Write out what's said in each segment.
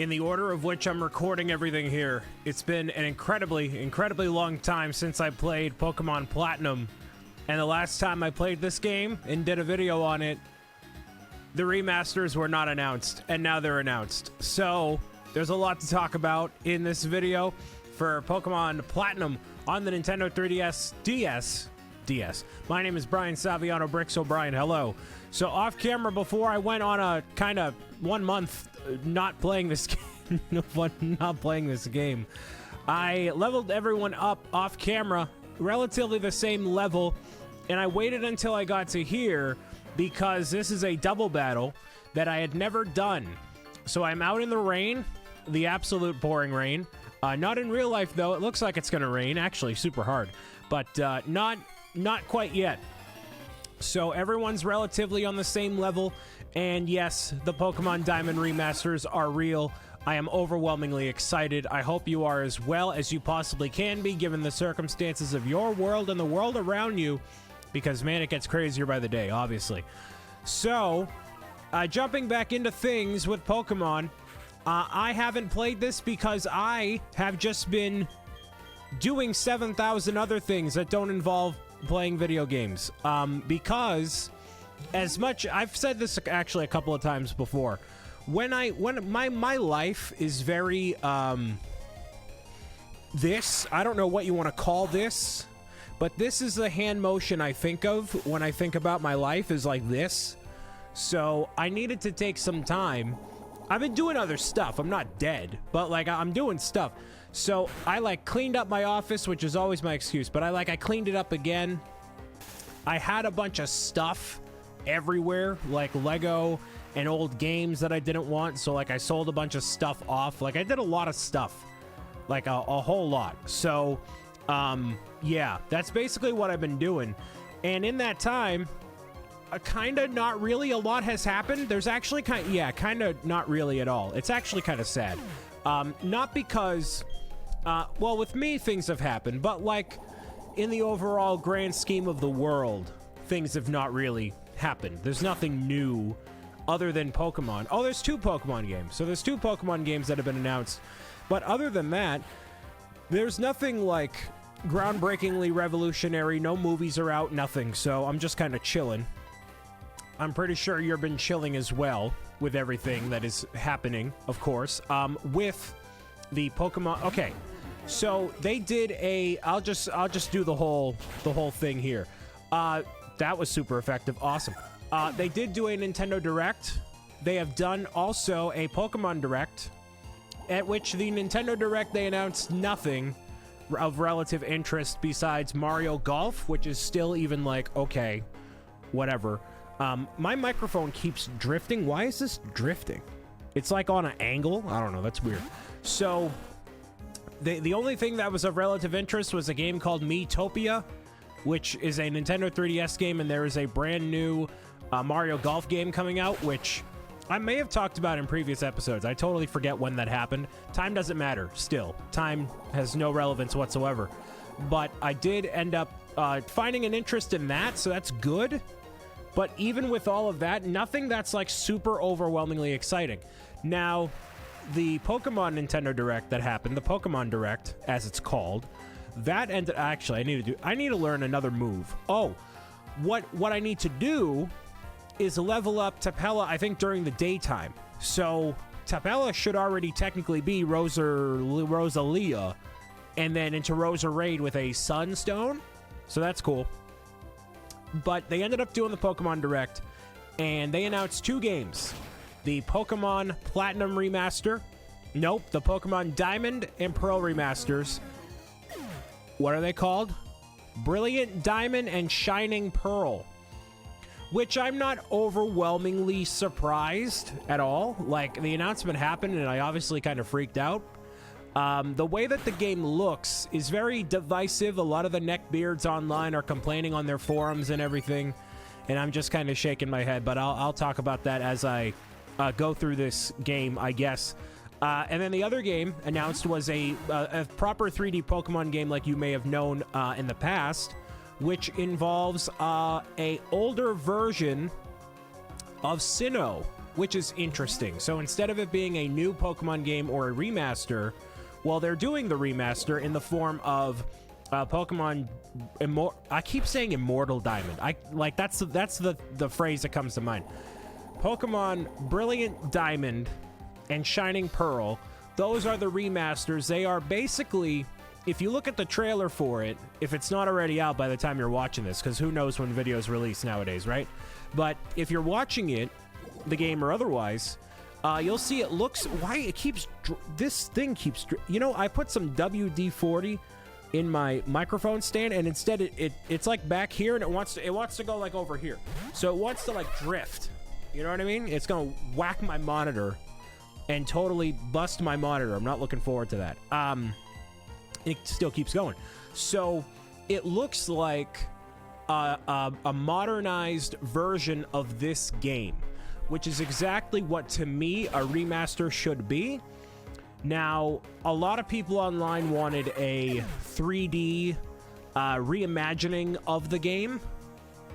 in the order of which I'm recording everything here. It's been an incredibly long time since I played Pokemon Platinum, and the last time I played this game and did a video on it, the remasters were not announced, and now they're announced. So, there's a lot to talk about in this video for Pokemon Platinum on the Nintendo 3DS DS. My name is Brian Saviano, BricksOBrian. Hello. So off camera, before I went on a kind of 1 month not playing this game, I leveled everyone up off camera, relatively the same level, and I waited until I got to here because this is a double battle that I had never done. So I'm out in the rain, the absolute pouring rain. Not in real life, though. It looks like it's going to rain. Actually, super hard. But not quite yet. So everyone's relatively on the same level. And yes, the Pokemon Diamond remasters are real. I am overwhelmingly excited. I hope you are as well as you possibly can be, given the circumstances of your world and the world around you. Because, man, it gets crazier by the day, obviously. So, jumping back into things with Pokemon, I haven't played this because I have just been doing 7,000 other things that don't involve playing video games. Because as much, I've said this actually a couple of times before, when my life is very, this, I don't know what you want to call this, but this is the hand motion I think of when I think about my life, is like this. So I needed to take some time. I've been doing other stuff. I'm not dead, but like I'm doing stuff. So I like cleaned up my office, which is always my excuse, but I cleaned it up again. I had a bunch of stuff everywhere, like Lego and old games that I didn't want. So like I sold a bunch of stuff off. Like I did a lot of stuff, like a whole lot. So yeah, that's basically what I've been doing. And in that time, kind of not really a lot has happened. There's actually kind of not really at all. It's actually kind of sad. Not because, well, with me, things have happened, but like in the overall grand scheme of the world, things have not really happened. There's nothing new other than Pokemon. Oh, there's 2 Pokemon games. So there's 2 Pokemon games that have been announced. But other than that, there's nothing like groundbreakingly revolutionary. No movies are out, nothing. So I'm just kind of chilling. I'm pretty sure you've been chilling as well with everything that is happening, of course, with the Pokemon. Okay, so they did a. I'll just do the whole thing here. That was super effective. Awesome. They did do a Nintendo Direct. They have done also a Pokemon Direct, at which the Nintendo Direct they announced nothing of relative interest besides Mario Golf, which is still even like okay, whatever. My microphone keeps drifting. Why is this drifting? It's like on an angle. I don't know. That's weird. So, the only thing that was of relative interest was a game called Miitopia, which is a Nintendo 3DS game, and there is a brand new Mario Golf game coming out, which I may have talked about in previous episodes. I totally forget when that happened. Time doesn't matter, still. Time has no relevance whatsoever. But I did end up finding an interest in that, so that's good. But even with all of that, nothing that's like super overwhelmingly exciting. Now, the Pokemon Nintendo Direct that happened, the Pokemon Direct, as it's called, that ended. Actually, I need to learn another move. Oh, what I need to do is level up Tapella, I think, during the daytime. So Tapella should already technically be Rosalia, and then into Roserade with a Sunstone. So that's cool. But they ended up doing the Pokemon Direct, and they announced 2 games. The Pokemon Platinum Remaster. Nope, the Pokemon Diamond and Pearl Remasters. What are they called? Brilliant Diamond and Shining Pearl. Which I'm not overwhelmingly surprised at all. Like, the announcement happened, and I obviously kind of freaked out. The way that the game looks is very divisive. A lot of the neckbeards online are complaining on their forums and everything, and I'm just kind of shaking my head, but I'll talk about that as I go through this game, I guess. And then the other game announced was a proper 3D Pokemon game like you may have known in the past, which involves a older version of Sinnoh. which is interesting. So instead of it being a new Pokemon game or a remaster, well, they're doing the remaster in the form of Pokemon I keep saying Immortal Diamond. That's the phrase that comes to mind. Pokemon Brilliant Diamond and Shining Pearl. Those are the remasters. They are basically, if you look at the trailer for it, if it's not already out by the time you're watching this, because who knows when videos release nowadays, right? But if you're watching it, the game or otherwise, you'll see it looks, this thing keeps, I put some WD-40 in my microphone stand, and instead it's like back here, and it wants to go like over here. So it wants to like drift. You know what I mean? It's gonna whack my monitor and totally bust my monitor. I'm not looking forward to that. It still keeps going. So it looks like a modernized version of this game, which is exactly what, to me, a remaster should be. Now, a lot of people online wanted a 3D reimagining of the game,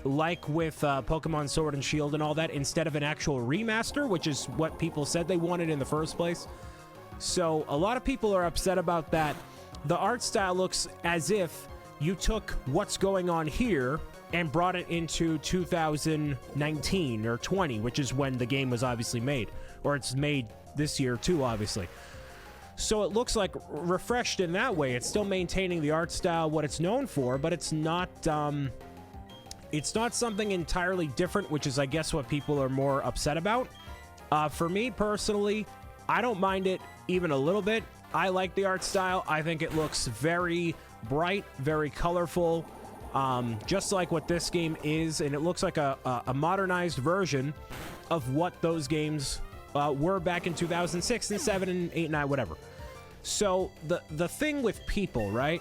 like with Pokemon Sword and Shield and all that, instead of an actual remaster, which is what people said they wanted in the first place. So a lot of people are upset about that. The art style looks as if you took what's going on here and brought it into 2019 or 20, which is when the game was obviously made. Or it's made this year too, obviously. So it looks like refreshed in that way. It's still maintaining the art style, what it's known for, but it's not something entirely different, which is, I guess, what people are more upset about. For me, personally, I don't mind it even a little bit. I like the art style. I think it looks very bright, very colorful, just like what this game is, and it looks like a modernized version of what those games were back in 2006 and 7 and 8 and 9, whatever. So the thing with people, right?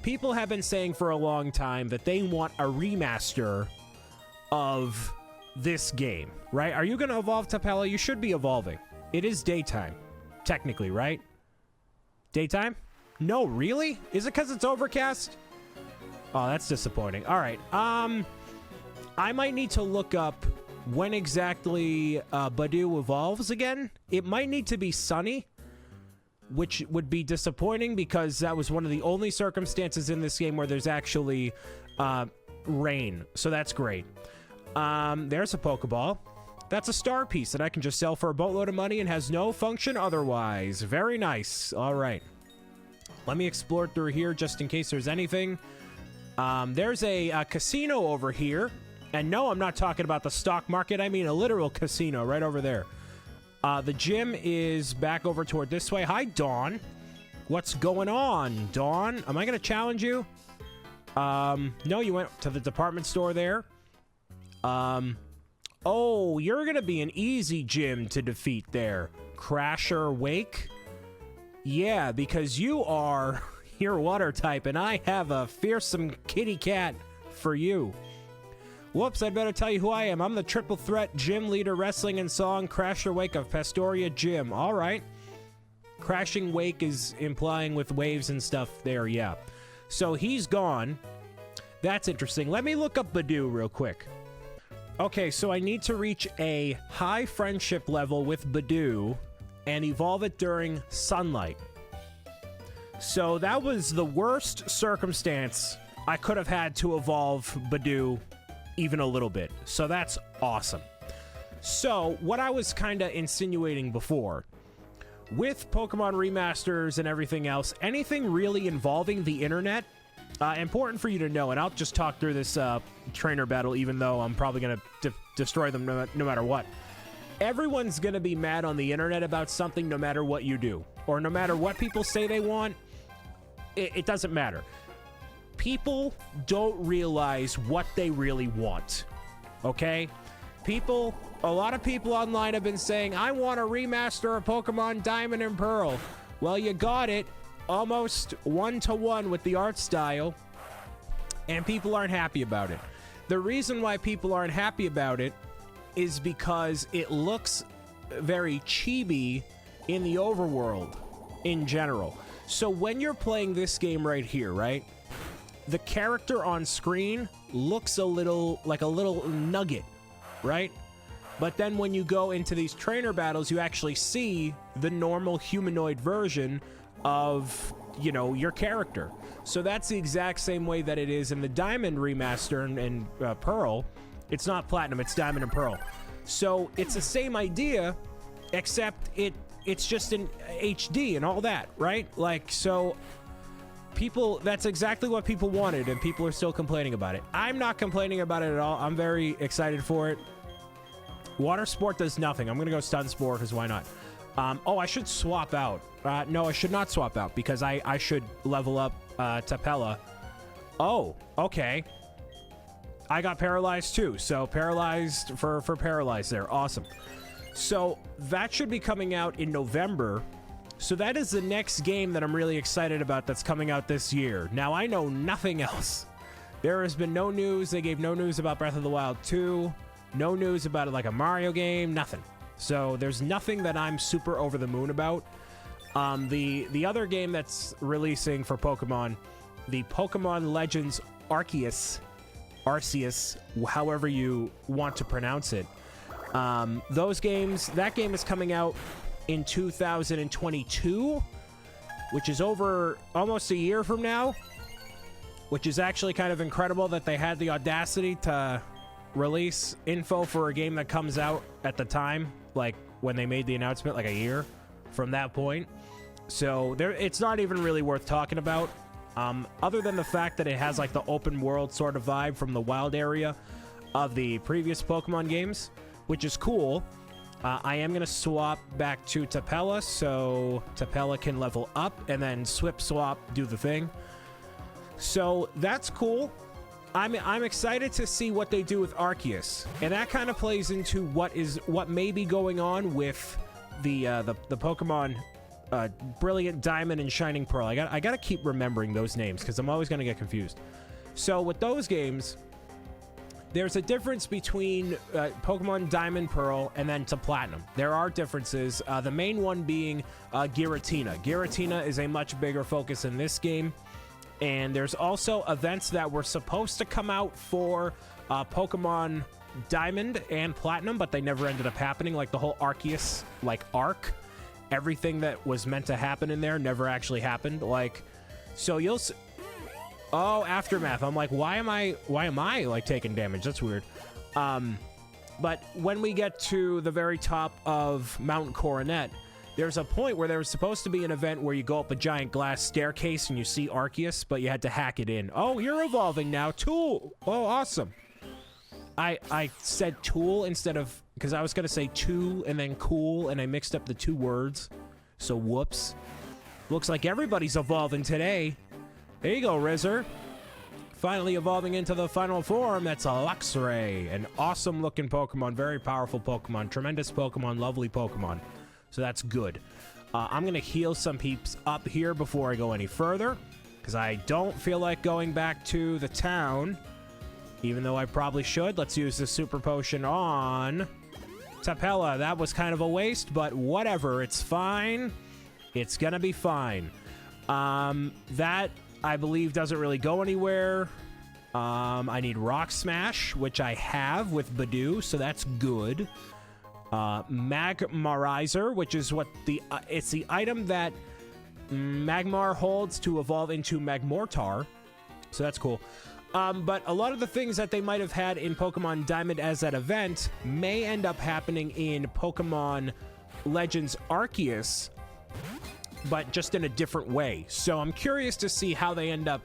People have been saying for a long time that they want a remaster of this game, right? Are you going to evolve, Tapella? You should be evolving. It is daytime, technically, right? Daytime? No, really? Is it because it's overcast? Oh, that's disappointing. All right. I might need to look up when exactly Badoo evolves again. It might need to be sunny, which would be disappointing because that was one of the only circumstances in this game where there's actually rain. So that's great. There's a Pokeball. That's a star piece that I can just sell for a boatload of money and has no function otherwise. Very nice. All right. Let me explore through here just in case there's anything. There's a casino over here. And no, I'm not talking about the stock market. I mean a literal casino right over there. The gym is back over toward this way. Hi, Dawn. What's going on, Dawn? Am I going to challenge you? No, you went to the department store there. Oh, you're going to be an easy gym to defeat there. Crasher Wake? Yeah, because you're water type, and I have a fearsome kitty cat for you. Whoops, I'd better tell you who I am. I'm the triple threat gym leader, wrestling and song, Crasher Wake of Pastoria Gym. All right. Crashing Wake is implying with waves and stuff there, yeah. So he's gone. That's interesting. Let me look up Badoo real quick. Okay, so I need to reach a high friendship level with Badoo and evolve it during sunlight. So that was the worst circumstance I could have had to evolve Badoo even a little bit. So that's awesome. So what I was kind of insinuating before, with Pokemon remasters and everything else, anything really involving the internet, important for you to know, and I'll just talk through this trainer battle, even though I'm probably going to destroy them no matter what. Everyone's going to be mad on the internet about something no matter what you do, or no matter what people say they want. It doesn't matter. People don't realize what they really want, okay? A lot of people online have been saying, I want a remaster of Pokemon Diamond and Pearl. Well, you got it almost one-to-one with the art style, and people aren't happy about it. The reason why people aren't happy about it is because it looks very chibi in the overworld in general. So when you're playing this game right here, right, the character on screen looks like a little nugget, right? But then when you go into these trainer battles, you actually see the normal humanoid version of, you know, your character. So that's the exact same way that it is in the Diamond remaster and Pearl. It's not Platinum, it's Diamond and Pearl. So it's the same idea, except it's just in HD and all that, right? Like, so people, that's exactly what people wanted, and people are still complaining about it. I'm not complaining about it at all. I'm very excited for it. Water Sport does nothing. I'm gonna go Stun Spore, because why not? Oh, I should swap out. No, I should not swap out, because I should level up Tapella. Oh, okay. I got paralyzed too, so paralyzed for paralyzed there. Awesome. So that should be coming out in November. So that is the next game that I'm really excited about that's coming out this year. Now, I know nothing else. There has been no news. They gave no news about Breath of the Wild 2. No news about it, like a Mario game. Nothing. So there's nothing that I'm super over the moon about. The other game that's releasing for Pokemon, the Pokemon Legends Arceus, however you want to pronounce it. Those games, that game is coming out in 2022, which is over almost a year from now, which is actually kind of incredible that they had the audacity to release info for a game that comes out at the time, like when they made the announcement, like a year from that point. So it's not even really worth talking about. Other than the fact that it has like the open world sort of vibe from the wild area of the previous Pokemon games, which is cool. I am going to swap back to Tapella so Tapella can level up, and then swap, do the thing. So that's cool. I'm excited to see what they do with Arceus, and that kind of plays into what may be going on with the Pokemon Brilliant Diamond and Shining Pearl. I got to keep remembering those names because I'm always going to get confused. So with those games, there's a difference between Pokemon Diamond, Pearl, and then to Platinum. There are differences. The main one being Giratina. Giratina is a much bigger focus in this game. And there's also events that were supposed to come out for Pokemon Diamond and Platinum, but they never ended up happening. Like the whole Arceus, like, arc. Everything that was meant to happen in there never actually happened. Like, so you'll oh, Aftermath. I'm like, why am I like taking damage? That's weird. But when we get to the very top of Mount Coronet, there's a point where there was supposed to be an event where you go up a giant glass staircase and you see Arceus, but you had to hack it in. Oh, you're evolving now. Tool. Oh, awesome. I said tool instead of, because I was going to say two and then cool, and I mixed up the two words. So whoops. Looks like everybody's evolving today. There you go, Rizzer. Finally evolving into the final form. That's a Luxray. An awesome looking Pokemon. Very powerful Pokemon. Tremendous Pokemon. Lovely Pokemon. So that's good. I'm going to heal some peeps up here before I go any further, because I don't feel like going back to the town, even though I probably should. Let's use the Super Potion on Tapella. That was kind of a waste, but whatever. It's fine. It's going to be fine. That, I believe, doesn't really go anywhere. I need Rock Smash, which I have with Badoo, so that's good. Magmarizer, which is what it's the item that Magmar holds to evolve into Magmortar, so that's cool. But a lot of the things that they might have had in Pokemon Diamond as that event may end up happening in Pokemon Legends Arceus, but just in a different way. So I'm curious to see how they end up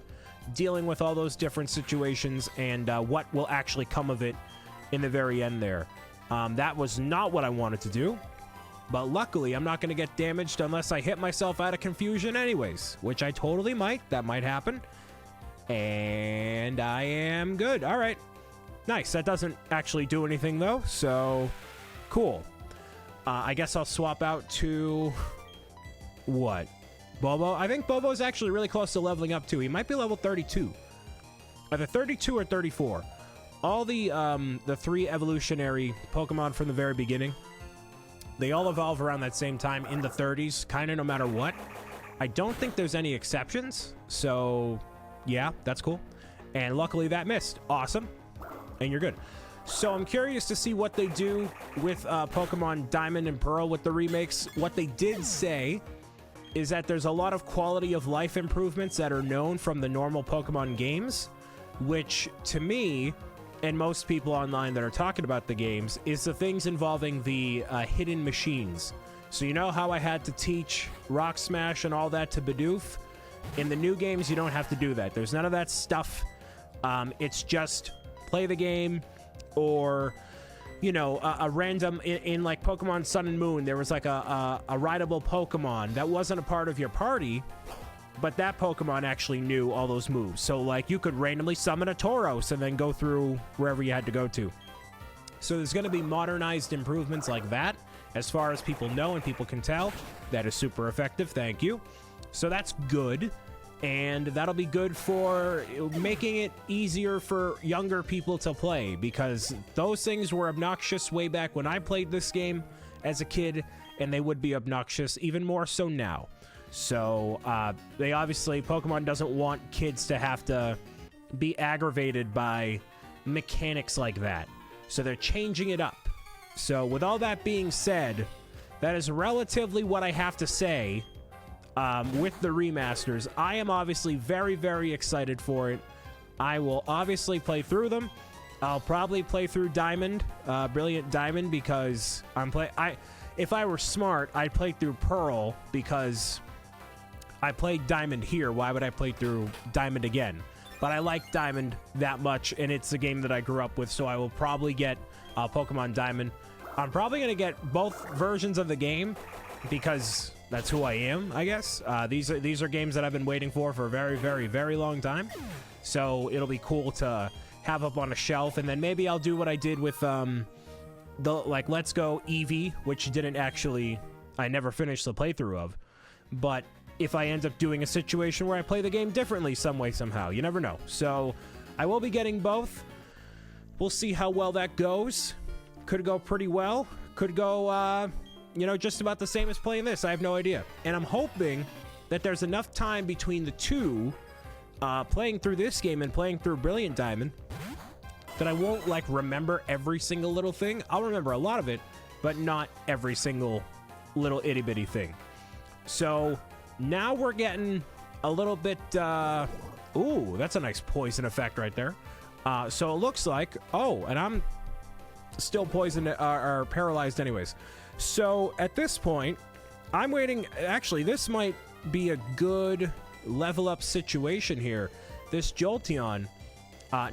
dealing with all those different situations and what will actually come of it in the very end there. That was not what I wanted to do, but luckily I'm not going to get damaged unless I hit myself out of confusion anyways, which I totally might. That might happen. And I am good. All right. Nice. That doesn't actually do anything, though, so cool. I guess I'll swap out to... what? Bobo? I think Bobo's actually really close to leveling up, too. He might be level 32. Either 32 or 34. All the three evolutionary Pokemon from the very beginning, they all evolve around that same time in the 30s, kind of no matter what. I don't think there's any exceptions, so yeah, that's cool. And luckily that missed. Awesome. And you're good. So I'm curious to see what they do with Pokemon Diamond and Pearl with the remakes. What they did say is that there's a lot of quality of life improvements that are known from the normal Pokemon games, which to me and most people online that are talking about the games is the things involving the hidden machines. So you know how I had to teach Rock Smash and all that to Bidoof? In the new games, you don't have to do that. There's none of that stuff. It's just play the game, or you know, a random in like Pokemon Sun and Moon, there was like a rideable Pokemon that wasn't a part of your party, but that Pokemon actually knew all those moves. So like you could randomly summon a Tauros and then go through wherever you had to go to. So there's going to be modernized improvements like that, as far as people know and people can tell. That is super effective. Thank you. So that's good. And that'll be good for making it easier for younger people to play, because those things were obnoxious way back when I played this game as a kid, and they would be obnoxious even more so now. So they obviously, Pokemon doesn't want kids to have to be aggravated by mechanics like that. So they're changing it up. So with all that being said, that is relatively what I have to say. With the remasters, I am obviously very, very excited for it. I will obviously play through them. I'll probably play through Diamond, Brilliant Diamond, because if I were smart, I'd play through Pearl because I played Diamond here. Why would I play through Diamond again? But I like Diamond that much, and it's a game that I grew up with, so I will probably get Pokemon Diamond. I'm probably going to get both versions of the game because that's who I am, I guess. These are games that I've been waiting for a very, very, very long time. So it'll be cool to have up on a shelf. And then maybe I'll do what I did with the Let's Go Eevee, which I never finished the playthrough of. But if I end up doing a situation where I play the game differently some way, somehow, you never know. So I will be getting both. We'll see how well that goes. Could go pretty well. Could go, just about the same as playing this. I have no idea. And I'm hoping that there's enough time between the two, playing through this game and playing through Brilliant Diamond, that I won't, remember every single little thing. I'll remember a lot of it, but not every single little itty-bitty thing. So now we're getting a little bit, ooh, that's a nice poison effect right there. So it looks like, and I'm still poisoned or paralyzed anyways. So at this point, I'm waiting. Actually, this might be a good level up situation here. This Jolteon,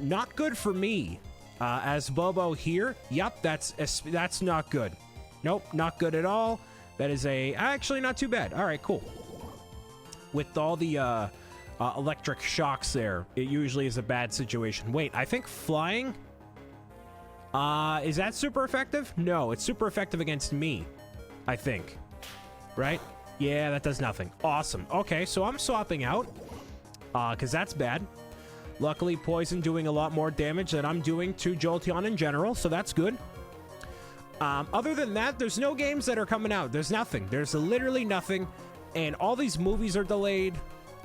not good for me. As Bobo here, yep, that's not good. Nope, not good at all. That is actually not too bad. All right, cool. With all the electric shocks there, it usually is a bad situation. Wait, I think flying... is that super effective? No, it's super effective against me, I think. Right? Yeah, that does nothing. Awesome. Okay, so I'm swapping out, because that's bad. Luckily, poison doing a lot more damage than I'm doing to Jolteon in general, so that's good. Other than that, there's no games that are coming out. There's nothing. There's literally nothing, and all these movies are delayed.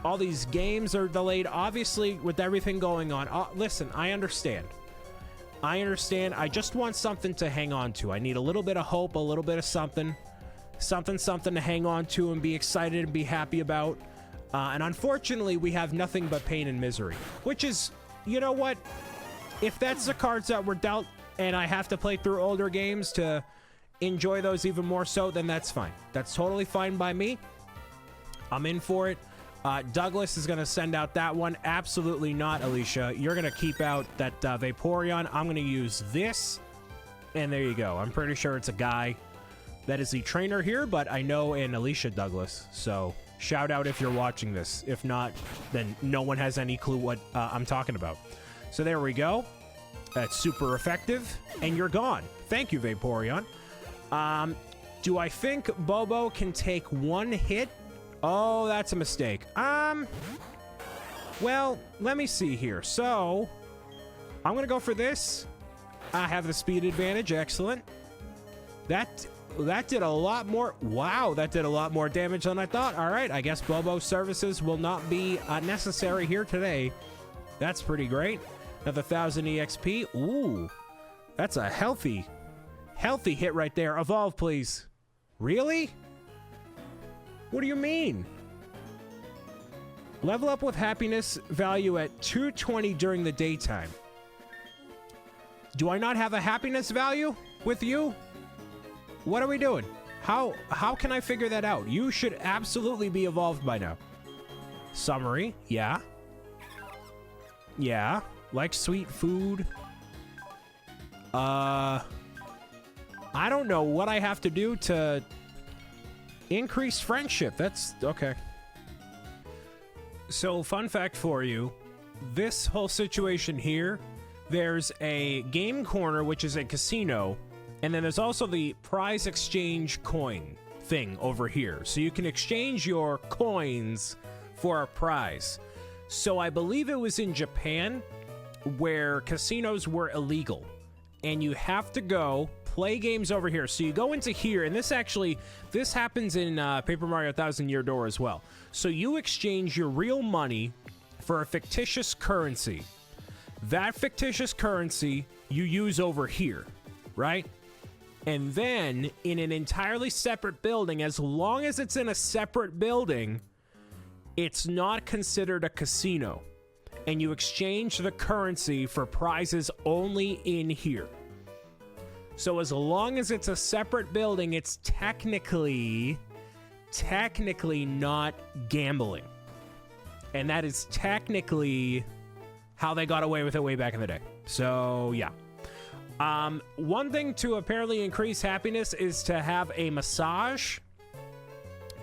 All these games are delayed, obviously, with everything going on. Listen, I understand. I just want something to hang on to. I need a little bit of hope, a little bit of something to hang on to and be excited and be happy about. And unfortunately, we have nothing but pain and misery, which is, you know what? If that's the cards that were dealt and I have to play through older games to enjoy those even more so, then that's fine. That's totally fine by me. I'm in for it. Douglas is going to send out that one. Absolutely not, Alicia. You're going to keep out that Vaporeon. I'm going to use this. And there you go. I'm pretty sure it's a guy that is the trainer here, but I know an Alicia Douglas. So shout out if you're watching this. If not, then no one has any clue what I'm talking about. So there we go. That's super effective. And you're gone. Thank you, Vaporeon. Do I think Bobo can take one hit? Oh, that's a mistake. Well, let me see here. So, I'm going to go for this. I have the speed advantage. Excellent. That did a lot more. Wow, that did a lot more damage than I thought. All right, I guess Bobo's services will not be necessary here today. That's pretty great. Another 1,000 EXP. Ooh, That's a healthy hit right there. Evolve, please. Really? What do you mean? Level up with happiness value at 220 during the daytime. Do I not have a happiness value with you? What are we doing? How can I figure that out? You should absolutely be evolved by now. Summary, yeah. Yeah, like sweet food. I don't know what I have to do to increase friendship. That's okay. So, fun fact for you, this whole situation here, there's a game corner, which is a casino, and then there's also the prize exchange coin thing over here. So you can exchange your coins for a prize. So I believe it was in Japan where casinos were illegal, and you have to go play games over here. So you go into here, and this happens in Paper Mario 1000 Year Door as well. So you exchange your real money for a fictitious currency. That fictitious currency you use over here, right? And then in an entirely separate building, as long as it's in a separate building, it's not considered a casino. And you exchange the currency for prizes only in here. So as long as it's a separate building, it's technically not gambling. And that is technically how they got away with it way back in the day. So, yeah. One thing to apparently increase happiness is to have a massage.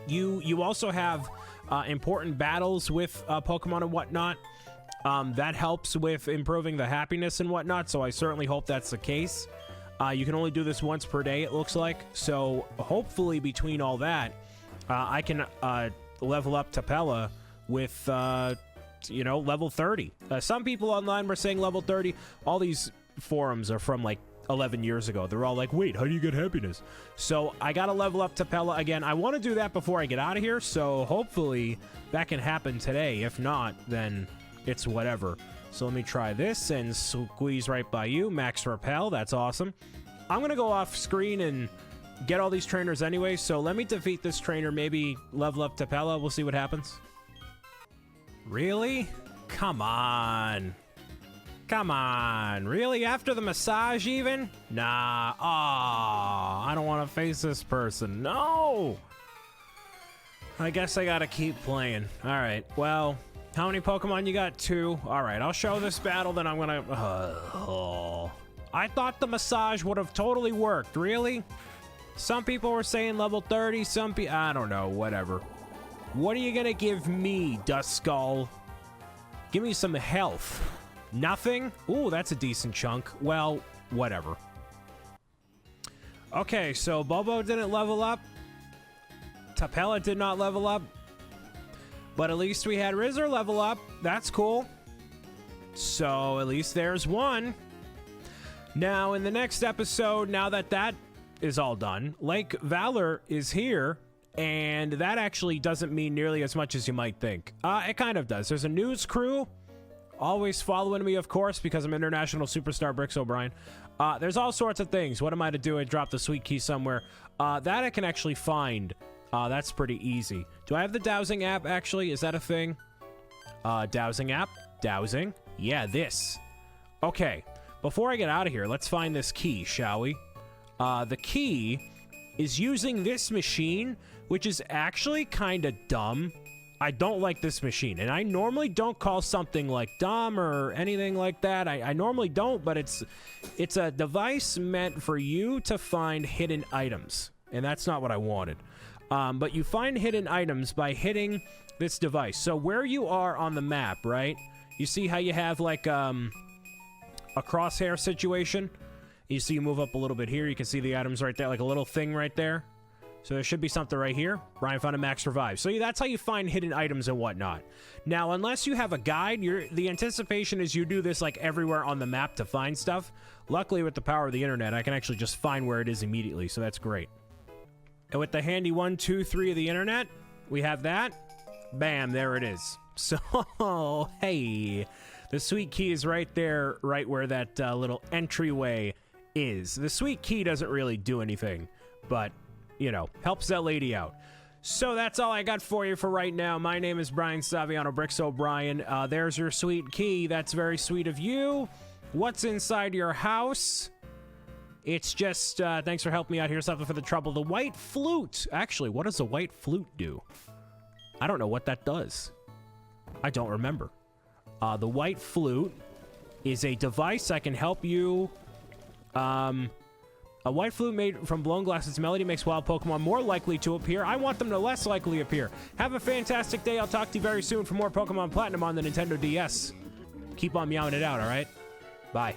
You also have important battles with Pokemon and whatnot. That helps with improving the happiness and whatnot, so I certainly hope that's the case. You can only do this once per day, it looks like. So hopefully between all that, I can level up Tapella with, level 30. Some people online were saying level 30. All these forums are from like 11 years ago. They're all like, wait, how do you get happiness? So I gotta level up Tapella again. I want to do that before I get out of here, so hopefully that can happen today. If not, then it's whatever. So let me try this and squeeze right by you. Max Repel, that's awesome. I'm gonna go off screen and get all these trainers anyway, so let me defeat this trainer, maybe level up Tapella. We'll see what happens. Really? Come on. Come on. Really? After the massage even? Nah. Aw. I don't want to face this person. No! I guess I gotta keep playing. Alright, well, how many Pokemon you got? 2. Alright, I'll show this battle, then I'm gonna... I thought the massage would have totally worked. Really? Some people were saying level 30, some people... I don't know, whatever. What are you gonna give me, Duskull? Give me some health. Nothing? Ooh, that's a decent chunk. Well, whatever. Okay, so Bobo didn't level up. Tapella did not level up. But at least we had Rizzer level up. That's cool. So at least there's one. Now, in the next episode, now that that is all done, Lake Valor is here. And that actually doesn't mean nearly as much as you might think. It kind of does. There's a news crew. Always following me, of course, because I'm international superstar BricksOBrian. There's all sorts of things. What am I to do? I drop the sweet key somewhere. That I can actually find. That's pretty easy. Do I have the dowsing app, actually? Is that a thing? Dowsing app? Dowsing? Yeah, this. Okay. Before I get out of here, let's find this key, shall we? The key is using this machine, which is actually kind of dumb. I don't like this machine, and I normally don't call something like dumb or anything like that. I normally don't, but it's a device meant for you to find hidden items, and that's not what I wanted. But you find hidden items by hitting this device. So where you are on the map, right? You see how you have like a crosshair situation? You see you move up a little bit here. You can see the items right there, like a little thing right there. So there should be something right here. Brian found a max revive. So that's how you find hidden items and whatnot. Now, unless you have a guide, the anticipation is you do this like everywhere on the map to find stuff. Luckily, with the power of the internet, I can actually just find where it is immediately. So that's great. And with the handy 1, 2, 3 of the internet, we have that. Bam, there it is. So, hey, the sweet key is right there, right where that little entryway is. The sweet key doesn't really do anything, but, you know, helps that lady out. So that's all I got for you for right now. My name is Brian Saviano, BricksOBrian. There's your sweet key. That's very sweet of you. What's inside your house? It's just, thanks for helping me out. Here's something for the trouble. The white flute. Actually, what does the white flute do? I don't know what that does. I don't remember. The white flute is a device that can help you. A white flute made from blown glass. Its melody makes wild Pokemon more likely to appear. I want them to less likely appear. Have a fantastic day. I'll talk to you very soon for more Pokemon Platinum on the Nintendo DS. Keep on meowing it out, all right? Bye.